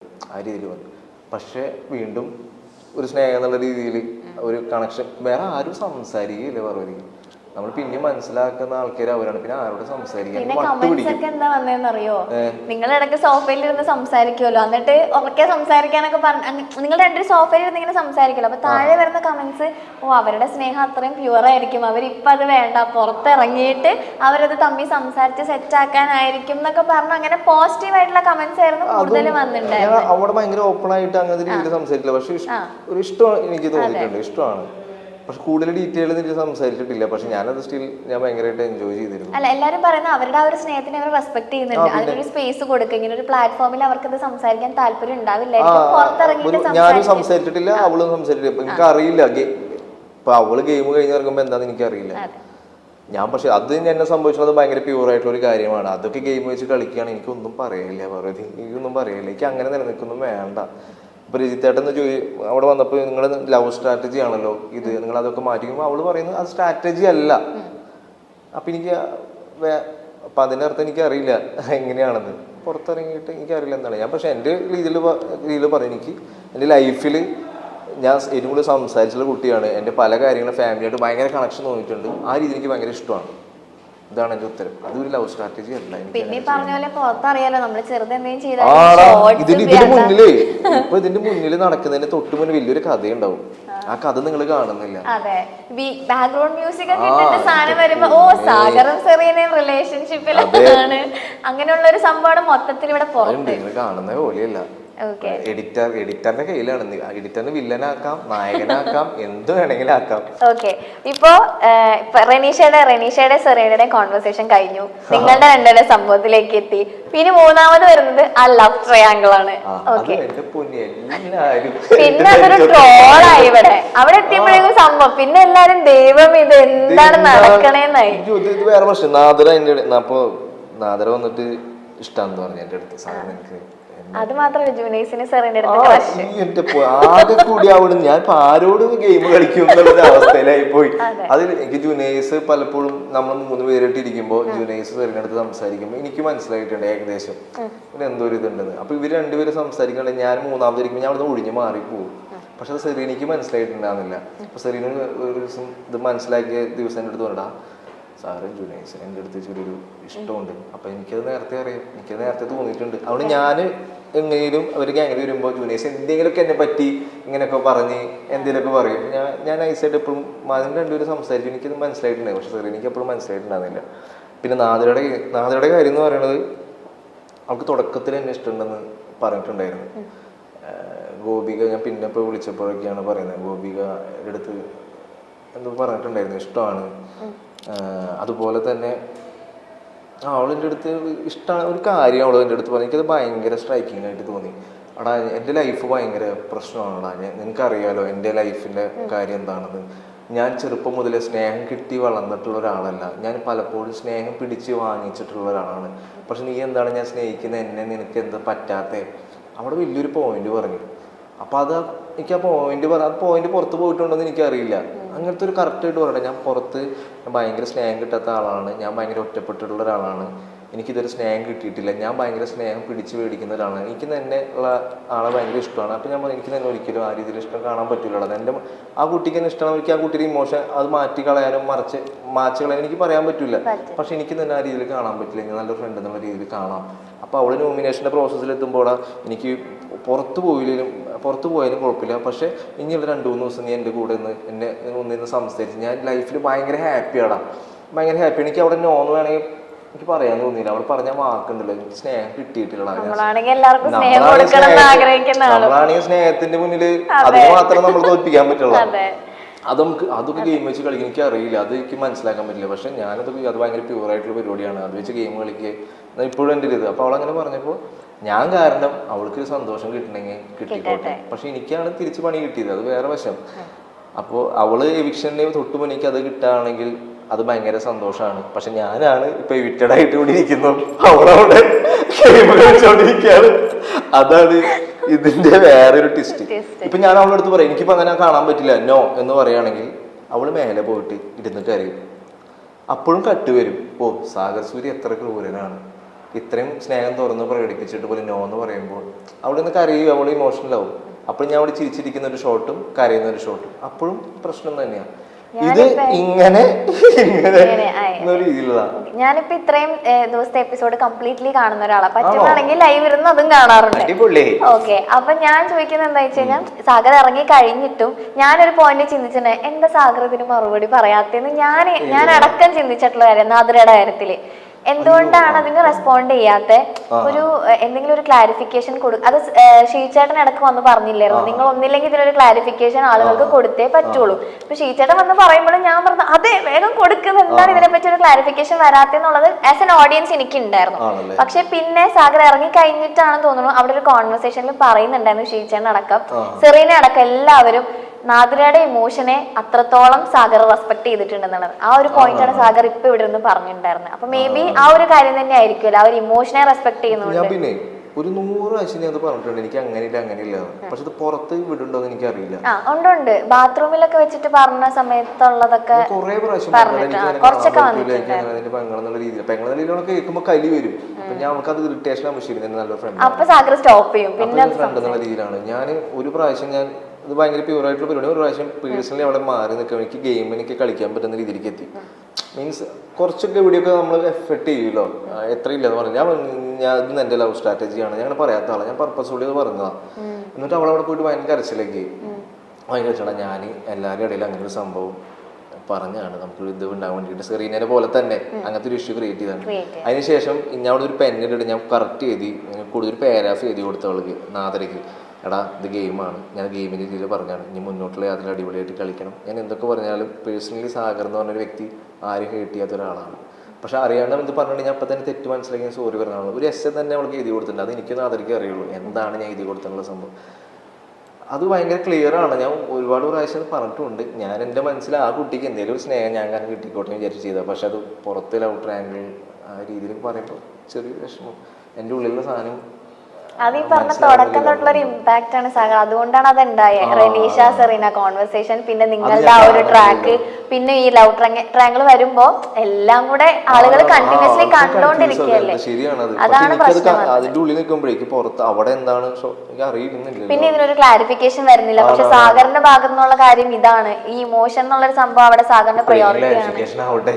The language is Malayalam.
ആ രീതിയിൽ വന്നു. പക്ഷെ വീണ്ടും ഒരു സ്നേഹം എന്നുള്ള രീതിയിൽ ഒരു കണക്ഷൻ വേറെ ആരും സംസാരിക്കില്ല പാർവതി. നമ്മൾ പിന്നെ മനസ്സിലാക്കുന്ന ആൾക്കാർ അവരാണ്. പിന്നെ ആരോട് സംസാരിക്കാൻ എന്താ വന്നതെന്നറിയോ? നിങ്ങൾ ഇടയ്ക്ക് സോഫയിൽ ഇരുന്ന് സംസാരിക്കുമല്ലോ, എന്നിട്ട് ഉറക്കെ സംസാരിക്കാനൊക്കെ നിങ്ങൾ രണ്ടു സോഫയിൽ ഇരുന്ന് ഇങ്ങനെ സംസാരിക്കുമല്ലോ, അപ്പൊ താഴെ വരുന്ന കമന്റ്സ് ഓ അവരുടെ സ്നേഹം അത്രയും പ്യുവർ ആയിരിക്കും, അവരിപ്പം അത് വേണ്ട പുറത്തിറങ്ങിയിട്ട് അവരത് തമ്മിൽ സംസാരിച്ച് സെറ്റ് ആക്കാനായിരിക്കും എന്നൊക്കെ പറഞ്ഞു അങ്ങനെ പോസിറ്റീവ് ആയിട്ടുള്ള കമന്റ്സ് ആയിരുന്നു കൂടുതൽ വന്നിട്ടുണ്ടായിരുന്നു. അവിടെ ഭയങ്കര ഓപ്പൺ ആയിട്ട് അങ്ങനത്തെ രീതിയിൽ സംസാരിക്കില്ല. പക്ഷെ ഒരു ഇഷ്ടം എനിക്ക് തോന്നിയിട്ടുണ്ട്, ഇഷ്ടമാണ്. പക്ഷെ കൂടുതൽ ഡീറ്റെയിൽ എനിക്ക് സംസാരിച്ചിട്ടില്ല. പക്ഷെ ഞാനത് സ്റ്റിൽ ഞാൻ ഭയങ്കരമായിട്ട് എൻജോയ് ചെയ്തിരുന്നു. അല്ല എല്ലാവരും പറയുന്നത് അവരുടെ ആ ഒരു സ്നേഹത്തിനെ അവർ റെസ്പെക്ട് ചെയ്യുന്നുണ്ട്, അതിനൊരു സ്പേസ് കൊടുക്കുക. ഇങ്ങനെ ഒരു പ്ലാറ്റ്ഫോമിൽ അവർക്ക് സംസാരിക്കാൻ താല്പര്യം ഉണ്ടാവില്ലായിരിക്കും. ഞാനും സംസാരിച്ചിട്ടില്ല, അവളും സംസാരിച്ചിട്ടില്ല. എനിക്ക് അറിയില്ല ഇപ്പൊ അവള് ഗെയിം കഴിഞ്ഞ് ഇറങ്ങുമ്പോ എന്താന്ന് എനിക്കറിയില്ല. ഞാൻ പക്ഷെ അത് എന്നെ സംഭവിച്ചത് ഭയങ്കര പ്യൂർ ആയിട്ടുള്ള ഒരു കാര്യമാണ്. അതൊക്കെ ഗെയിം വെച്ച് കളിക്കുകയാണ്. എനിക്കൊന്നും പറയില്ല പാർവതി, എനിക്കൊന്നും പറയില്ല. എനിക്ക് അങ്ങനെ നിലനിൽക്കൊന്നും വേണ്ട. ഇപ്പൊ രജിത്തേട്ടെന്ന് അവിടെ വന്നപ്പോ നിങ്ങൾ ലവ് സ്ട്രാറ്റജി ആണല്ലോ ഇത്, നിങ്ങൾ അതൊക്കെ മാറ്റിക്കുമ്പോൾ അവള് പറയുന്നത് അത് സ്ട്രാറ്റജി അല്ല. അപ്പൊ എനിക്ക് അപ്പൊ അതിനർത്ഥം എനിക്ക് അറിയില്ല എങ്ങനെയാണെന്ന്. പുറത്തിറങ്ങിയിട്ട് എനിക്കറിയില്ല എന്താണ് ഞാൻ. പക്ഷെ എൻ്റെ രീതിയിൽ പറയും, എനിക്ക് എൻ്റെ ലൈഫിൽ ഞാൻ ഏറ്റവും കൂടുതൽ സംസാരിച്ചുള്ള കുട്ടിയാണ്. എൻ്റെ പല കാര്യങ്ങളും ഫാമിലിയായിട്ട് ഭയങ്കര കണക്ഷൻ തോന്നിയിട്ടുണ്ട്. ആ രീതി എനിക്ക് ഭയങ്കര ഇഷ്ടമാണ്. ഇതാണ് എന്റെ ഉത്തരം. അതൊരു ലവ് സ്ട്രാറ്റജി അല്ല. പിന്നെ പറഞ്ഞ പോലെ പുറത്തറിയാലോ നമ്മൾ ചെറുതെന്തെങ്കിലും ഇതിന്റെ മുന്നിൽ നടക്കുന്നതിന് തൊട്ട് മുന്നിൽ വലിയൊരു കഥയുണ്ടാവും. ആ കഥ നിങ്ങൾ കാണുന്നില്ല. അതെ, ബാക്ക്ഗ്രൗണ്ട് മ്യൂസിക് ഒക്കെ ഇട്ടിട്ട് സാധനം വരുമ്പോ ഓ സാഗറും സെറീനയും റിലേഷൻഷിപ്പിലാണ്, അങ്ങനെയുള്ള ഒരു സംഭവം മൊത്തത്തിൽ ഇവിടെ പുറത്ത് കാണുന്ന പോലെയല്ല. എഡിറ്ററിന്റെ കയ്യിലാണ്. എഡിറ്ററിന് വില്ലനാക്കാം, നായകനാക്കാം, എന്ത് വേണമെങ്കിലും ആക്കാം. ഓക്കെ, ഇപ്പോ റെനീഷയുടെ സെറീനയുടെ കോൺവെർസേഷൻ കഴിഞ്ഞു, നിങ്ങളുടെ രണ്ടുപേരുടെ സംഭവത്തിലേക്ക് എത്തി. പിന്നെ മൂന്നാമത് വരുന്നത് ആ ലവ് ട്രയാങ്കിൾ ആണ്. ഓക്കെ, പിന്നെ അതൊരു ട്രോളായി ഇവിടെ. അവിടെ എത്തിയപ്പോഴേക്കും സംഭവം പിന്നെ എല്ലാരും ദൈവം ഇത് എന്താണ് നടക്കണേന്നായി. ഇത് വേറെ പ്രശ്നം. നാദര വന്നിട്ട് ഇഷ്ടമാണെന്ന് പറഞ്ഞു എന്റെ അടുത്ത്. സാറിന് എനിക്ക് അത് മാത്രമല്ല ജൂനൈസിന് സെറീനയുടെ അടുത്ത് ആകെ കൂടി അവിടെ ഞാൻ ഇപ്പൊ ആരോട് ഗെയിം കളിക്കും എന്നുള്ള അവസ്ഥയിലായി പോയി. അതിൽ എനിക്ക് ജൂനൈസ് പലപ്പോഴും നമ്മൾ 3 പേരായിട്ട് ഇരിക്കുമ്പോൾ ജൂനൈസ് സെറീനയുടെ അടുത്ത് സംസാരിക്കുമ്പോൾ എനിക്ക് മനസ്സിലായിട്ടുണ്ട് ഏകദേശം പിന്നെ എന്തോ ഒരു ഇതുണ്ടെന്ന്. അപ്പൊ ഇവര് രണ്ടുപേരും സംസാരിക്കണ്ടേ, ഞാൻ മൂന്നാമതിരിക്കുമ്പോൾ ഞാൻ അവിടെ ഒഴിഞ്ഞു മാറിപ്പോവും. പക്ഷെ അത് സെറീനയ്ക്ക് മനസ്സിലായിട്ടുണ്ടാകുന്നില്ല. അപ്പൊ സെറീന ഒരു ദിവസം ഇത് മനസ്സിലാക്കിയ ദിവസം എൻ്റെ അടുത്ത് പറഞ്ഞാ സാറും ജൂനൈസ് എൻ്റെ അടുത്ത് ചെറിയൊരു ഇഷ്ടമുണ്ട്. അപ്പൊ എനിക്കത് നേരത്തെ അറിയാം, എനിക്കത് നേരത്തെ തോന്നിയിട്ടുണ്ട്. അവിടെ ഞാൻ എങ്ങനെയും അവർക്ക് അങ്ങനെ വരുമ്പോൾ ജൂനൈസ് എന്തെങ്കിലുമൊക്കെ എന്നെ പറ്റി ഇങ്ങനെയൊക്കെ പറഞ്ഞ് എന്തെങ്കിലുമൊക്കെ പറയും. ഞാൻ നൈസായിട്ട് എപ്പോഴും അതിന് രണ്ടുപേരും സംസാരിച്ചു. എനിക്കത് മനസ്സിലായിട്ടുണ്ടായി. പക്ഷെ സെറീനയ്ക്ക് എപ്പോഴും മനസ്സിലായിട്ടുണ്ടാകുന്നില്ല. പിന്നെ നാദരയുടെ കാര്യം എന്ന് പറയുന്നത് അവൾക്ക് തുടക്കത്തിൽ എന്നെ ഇഷ്ടമുണ്ടെന്ന് പറഞ്ഞിട്ടുണ്ടായിരുന്നു. ഗോപിക ഞാൻ പിന്നെ ഇപ്പോൾ വിളിച്ചപ്പോഴൊക്കെയാണ് പറയുന്നത്, ഗോപിക എടുത്ത് എന്തോ പറഞ്ഞിട്ടുണ്ടായിരുന്നു ഇഷ്ടമാണ്. അതുപോലെ തന്നെ അവളെൻ്റെ അടുത്ത് ഇഷ്ടമാണ് ഒരു കാര്യം അവൾ എൻ്റെ അടുത്ത് പറഞ്ഞു. എനിക്കത് ഭയങ്കര സ്ട്രൈക്കിംഗ് ആയിട്ട് തോന്നി. അവിടെ എൻ്റെ ലൈഫ് ഭയങ്കര പ്രശ്നമാണടാ, നിനക്കറിയാലോ എൻ്റെ ലൈഫിൻ്റെ കാര്യം എന്താണെന്ന്. ഞാൻ ചെറുപ്പം മുതലേ സ്നേഹം കിട്ടി വളർന്നിട്ടുള്ള ഒരാളല്ല. ഞാൻ പലപ്പോഴും സ്നേഹം പിടിച്ച് വാങ്ങിച്ചിട്ടുള്ള ഒരാളാണ്. പക്ഷെ നീ എന്താണ് ഞാൻ സ്നേഹിക്കുന്ന എന്നെ നിനക്ക് എന്താ പറ്റാത്തേ? അവിടെ വലിയൊരു പോയിന്റ് പറഞ്ഞു. അപ്പൊ അത് എനിക്ക് ആ പോയിന്റ് പുറത്ത് പോയിട്ടുണ്ടോന്ന് എനിക്കറിയില്ല. അങ്ങനത്തെ ഒരു കറക്റ്റായിട്ട് പറയട്ടെ, ഞാൻ പുറത്ത് ഭയങ്കര സ്നേഹം കിട്ടാത്ത ആളാണ്, ഞാൻ ഭയങ്കര ഒറ്റപ്പെട്ടിട്ടുള്ള ഒരാളാണ്, എനിക്കിതൊരു സ്നേഹം കിട്ടിയിട്ടില്ല, ഞാൻ ഭയങ്കര സ്നേഹം പിടിച്ച് മേടിക്കുന്ന ഒരാളാണ്, എനിക്ക് തന്നെ ഉള്ള ആളെ ഭയങ്കര ഇഷ്ടമാണ്. അപ്പം ഞാൻ എനിക്ക് തന്നെ ഒരിക്കലും ആ രീതിയിൽ ഇഷ്ടം കാണാൻ പറ്റില്ല. എൻ്റെ ആ കുട്ടിക്ക് തന്നെ ഇഷ്ടമാണ്, എനിക്ക് ആ കുട്ടിയുടെ ഇമോഷൻ അത് മാറ്റി കളയാനും മാച്ച് കളയാനും എനിക്ക് പറയാൻ പറ്റില്ല. പക്ഷെ എനിക്ക് തന്നെ ആ രീതിയിൽ കാണാൻ പറ്റില്ല. ഞാൻ നല്ലൊരു ഫ്രണ്ട് എന്നുള്ള രീതിയിൽ കാണാം. അപ്പോൾ അവൾ നോമിനേഷൻ്റെ പ്രോസസ്സിൽ എത്തുമ്പോൾ എനിക്ക് പുറത്ത് പോയാലും കുഴപ്പമില്ല, പക്ഷെ ഇനിയുള്ള 2-3 ദിവസം നീ എൻ്റെ കൂടെ എന്നെ ഒന്നിന്ന് സംസാരിച്ച് ഞാൻ ലൈഫിൽ ഭയങ്കര ഹാപ്പിയാണ്. എനിക്ക് അവിടെ നോന്ന് വേണമെങ്കിൽ എനിക്ക് പറയാൻ തോന്നിയില്ല. അവിടെ പറഞ്ഞ വാക്കുണ്ടല്ലോ, എനിക്ക് സ്നേഹം കിട്ടിയിട്ടില്ല. നമ്മളാണെങ്കിൽ സ്നേഹത്തിന്റെ മുന്നിൽ അത് മാത്രം നമ്മൾ തോൽപ്പിക്കാൻ പറ്റുള്ളൂ. അതൊക്കെ ഗെയിം വെച്ച് കളിക്കാൻ എനിക്ക് അറിയില്ല, അത് എനിക്ക് മനസ്സിലാക്കാൻ പറ്റില്ല. പക്ഷെ അത് ഭയങ്കര പ്യൂറായിട്ടുള്ള പരിപാടിയാണ്. അത് വെച്ച് ഗെയിം കളിക്കുക ഇപ്പോഴും എൻ്റെ ഇത്. അപ്പൊ അവളങ്ങനെ പറഞ്ഞപ്പോൾ ഞാൻ കാരണം അവൾക്ക് സന്തോഷം കിട്ടണമെങ്കിൽ കിട്ടിക്കോട്ടെ, പക്ഷെ എനിക്കാണ് തിരിച്ച് പണി കിട്ടിയത്, അത് വേറെ വശം. അപ്പോൾ അവള് എവിക്ഷന് തൊട്ട് മുന്നേക്ക് അത് കിട്ടുകയാണെങ്കിൽ അത് ഭയങ്കര സന്തോഷമാണ്. പക്ഷെ ഞാനാണ് ഇപ്പൊ എവിക്റ്റഡ് ആയിട്ട് കൂടി ഇരിക്കുന്നു, അവളവിടെ ഗെയിം കളിച്ചോണ്ടിരിക്കുകയാണ്. അതാണ് ഇതിന്റെ വേറൊരു ട്വിസ്റ്റ്. ഇപ്പൊ ഞാൻ അവളുടെ അടുത്ത് പറയും എനിക്കിപ്പോ അങ്ങനെ കാണാൻ പറ്റില്ല നോ എന്ന് പറയുകയാണെങ്കിൽ അവള് മേലെ പോയിട്ട് ഇരുന്നിട്ട് അറിയും. അപ്പോഴും കട്ട് വരും, ഓ സാഗർ സൂര്യ എത്ര ക്രൂരനാണ്, ഇത്രയും സ്നേഹം തുറന്ന് പ്രകടിപ്പിച്ചിട്ട് പോലും നോ എന്ന് പറയുമ്പോൾ അവിടെ നിന്ന് കരയും, അവൾ ഇമോഷണൽ ആവും. അപ്പോൾ ഞാൻ അവിടെ ചിരിച്ചിരിക്കുന്ന ഒരു ഷോട്ടും കരയുന്ന ഒരു ഷോട്ടും അപ്പോഴും പ്രശ്നം തന്നെയാണ്. ഇത് ഇങ്ങനെ രീതിയിലുള്ളതാണ്. ഞാനിപ്പോ ഇത്രയും ദിവസത്തെ എപ്പിസോഡ് കംപ്ലീറ്റ്ലി കാണുന്ന ഒരാളാണ്. പറ്റുവാണെങ്കിൽ ലൈവ് ഇരുന്ന് അതും കാണാറുണ്ട്. ഓക്കെ, അപ്പൊ ഞാൻ ചോദിക്കുന്നത് എന്താ വെച്ച് കഴിഞ്ഞാൽ, സാഗർ ഇറങ്ങി കഴിഞ്ഞിട്ടും ഞാനൊരു പോയിന്റ് ചിന്തിച്ചിട്ടുണ്ട്, എന്താ സാഗർ ഇതിന് മറുപടി പറയാത്തേന്ന് ഞാൻ അടക്കം ചിന്തിച്ചിട്ടുള്ള കാര്യം നാദിരയുടെ കാര്യത്തില്. എന്തുകൊണ്ടാണ് അതിന് റെസ്പോണ്ട് ചെയ്യാത്ത? ഒരു എന്തെങ്കിലും ഒരു ക്ലാരിഫിക്കേഷൻ കൊടുക്കും. അത് ഷീച്ചേട്ടൻ ഇടക്ക് വന്ന് പറഞ്ഞില്ലായിരുന്നു, നിങ്ങൾ ഒന്നില്ലെങ്കിൽ ഇതിനൊരു ക്ലാരിഫിക്കേഷൻ ആളുകൾക്ക് കൊടുത്തേ പറ്റുള്ളൂ. അപ്പൊ ഷീച്ചേട്ടൻ വന്ന് പറയുമ്പോഴും ഞാൻ പറഞ്ഞു അതെ വേഗം കൊടുക്കുന്നത്, എന്താണ് ഇതിനെപ്പറ്റി ഒരു ക്ലാരിഫിക്കേഷൻ വരാത്തെന്നുള്ളത് ആസ് എൻ ഓഡിയൻസ് എനിക്ക് ഉണ്ടായിരുന്നു. പക്ഷെ പിന്നെ സാഗർ ഇറങ്ങി കഴിഞ്ഞിട്ടാണെന്ന് തോന്നുന്നു അവിടെ ഒരു കോൺവെർസേഷനിൽ പറയുന്നുണ്ടായിരുന്നു ഷീച്ചേട്ടൻ അടക്കം സെറീന അടക്കം എല്ലാവരും നാദിരയുടെ ഇമോഷനെ അത്രത്തോളം സാഗർ റെസ്പെക്ട് ചെയ്തിട്ടുണ്ടെന്നുള്ളത്. ആ ഒരു പോയിന്റാണ് സാഗർ ഇപ്പൊ ഇവിടെ നിന്ന് പറഞ്ഞിട്ടുണ്ടായിരുന്നത്. അപ്പൊ മേ ബി ആ ഒരു കാര്യം തന്നെ ആയിരിക്കുമല്ലോ, ആ ഒരു ഇമോഷനെ റെസ്പെക്ട് ചെയ്യുന്നുണ്ട്. പിന്നെ ഒരു 100 പ്രാവശ്യം ഞാൻ പറഞ്ഞിട്ടുണ്ട് എനിക്ക് അങ്ങനെയില്ല. പക്ഷെ ഇത് പുറത്ത് വിടുണ്ടോ എനിക്ക് അറിയില്ല. ഉണ്ട് ബാത്റൂമിലൊക്കെ വെച്ചിട്ട് പറഞ്ഞ സമയത്തുള്ളതൊക്കെ കുറെ പ്രാവശ്യം കുറച്ചൊക്കെ വന്നിട്ടുണ്ട്. പെങ്ങളെന്നുള്ള രീതിയിൽ പെങ്ങളെല്ലാം കേൾക്കുമ്പോ കലി വരും. അപ്പൊ ഞാൻ നമുക്ക് അത് ഇറിറ്റേഷൻ ആവശ്യം നല്ല ഫ്രണ്ട്. അപ്പൊ സാഗർ സ്റ്റോപ്പ് ചെയ്യും. പിന്നെ ഫ്രണ്ട് എന്നുള്ള രീതിയിലാണ്. ഞാൻ ഒരു പ്രാവശ്യം ഞാൻ ഇത് ഭയങ്കര പ്യൂർ ആയിട്ടുള്ള പരിപാടി. ഒരു പ്രാവശ്യം പേഴ്സണലി അവിടെ മാറി നിൽക്കുക, എനിക്ക് ഗെയിം എനിക്ക് കളിക്കാൻ പറ്റുന്ന രീതിയിലേക്ക് എത്തി. മീൻസ് കുറച്ചൊക്കെ ഇവിടെയൊക്കെ നമ്മൾ എഫെക്ട് ചെയ്യുമല്ലോ, എത്ര ഇല്ലെന്ന് പറഞ്ഞു. ഞാൻ ഇത് എൻ്റെ ലവ് സ്ട്രാറ്റജിയാണ്, ഞാൻ പറയാത്ത ആളാണ്, ഞാൻ പർപ്പസ്ഫുള്ളി അത് പറഞ്ഞതാണ്. എന്നിട്ട് അവളവിടെ പോയിട്ട് ഭയങ്കര കരച്ചിലേക്ക് ഭയങ്കര ചേട്ടാ ഞാൻ എല്ലാവരുടെ ഇടയിൽ അങ്ങനെ ഒരു സംഭവം പറഞ്ഞാണ് നമുക്ക് ഇത് ഉണ്ടാകാൻ വേണ്ടിയിട്ട് സെറീനയെ പോലെ തന്നെ അങ്ങനത്തെ ഒരു ഇഷ്യൂ ക്രിയേറ്റ് ചെയ്താണ്. അതിനുശേഷം ഞാൻ അവിടെ ഒരു പെന്നിട്ട് ഞാൻ കറക്റ്റ് എഴുതി കൂടുതൽ പാരാഗ്രാഫ് എഴുതി കൊടുത്തവൾക്ക് നാദരയ്ക്ക്, എടാ ഇത് ഗെയിമാണ്, ഞാൻ ഗെയിമിൻ്റെ രീതിയിൽ പറഞ്ഞാണ്, ഇനി മുന്നോട്ടുള്ള യാത്ര അടിപൊളിയായിട്ട് കളിക്കണം. ഞാൻ എന്തൊക്കെ പറഞ്ഞാലും പേഴ്സണലി സാഗർ എന്ന് പറഞ്ഞൊരു വ്യക്തി ആരും ഹേറ്റ് ചെയ്യാത്ത ഒരാളാണ്. പക്ഷെ അറിയാണ്ട് ഇത് പറഞ്ഞിട്ട് ഞാൻ അപ്പം തന്നെ തെറ്റ് മനസ്സിലാക്കി സോറി പറഞ്ഞാണ്. ഒരു എസ് തന്നെ അവൾക്ക് എഴുതി കൊടുത്തിട്ടുണ്ട്, അത് എനിക്കൊന്നും നാദരയ്ക്ക് അറിയുള്ളൂ എന്താണ് ഞാൻ എഴുതി കൊടുത്തിട്ടുള്ള സംഭവം. അത് ഭയങ്കര ക്ലിയർ ആണ്. ഞാൻ ഒരുപാട് പ്രാവശ്യം പറഞ്ഞിട്ടുണ്ട്. ഞാൻ എൻ്റെ മനസ്സിൽ ആ കുട്ടിക്ക് എന്തെങ്കിലും ഒരു സ്നേഹം ഞാൻ കാരണം കിട്ടിക്കോട്ടെ വിചാരിച്ച് ചെയ്തത്. പക്ഷെ അത് പുറത്ത് ലവ് ട്രയാങ്കിൾ ആ രീതിയിൽ പറയുമ്പോൾ ചെറിയൊരു വിഷമം. എൻ്റെ ഉള്ളിലുള്ള സാധനം അത് ഈ പറഞ്ഞ തുടക്കം തൊട്ടുള്ള ഒരു ഇമ്പാക്ട് ആണ് സാഗർ. അതുകൊണ്ടാണ് അത് ഉണ്ടായത്. റെനീഷ സെറീന കോൺവെർസേഷൻ, പിന്നെ നിങ്ങളുടെ ആ ഒരു ട്രാക്ക്, പിന്നെ ഈ ലവ് ട്രാങ്കിൾ വരുമ്പോ എല്ലാം കൂടെ ആളുകൾ കണ്ടിന്യൂസ്ലി കണ്ടോണ്ടിരിക്കുകയല്ലേ. അതാണ് പ്രശ്നം. അതിന്റെ ഉള്ളിൽ നിൽക്കുമ്പോഴേക്ക് പുറത്ത് അവിടെ എന്താണ് അറിയുന്നില്ല. പിന്നെ ഇതിനൊരു ക്ലാരിഫിക്കേഷൻ വരുന്നില്ല. പക്ഷെ സാഗറിന്റെ ഭാഗത്തു നിന്നുള്ള കാര്യം ഇതാണ്, ഈ ഇമോഷൻ എന്നുള്ളൊരു സംഭവം അവിടെ സാഗറിന്റെ പ്രയോറിറ്റി ആണ്.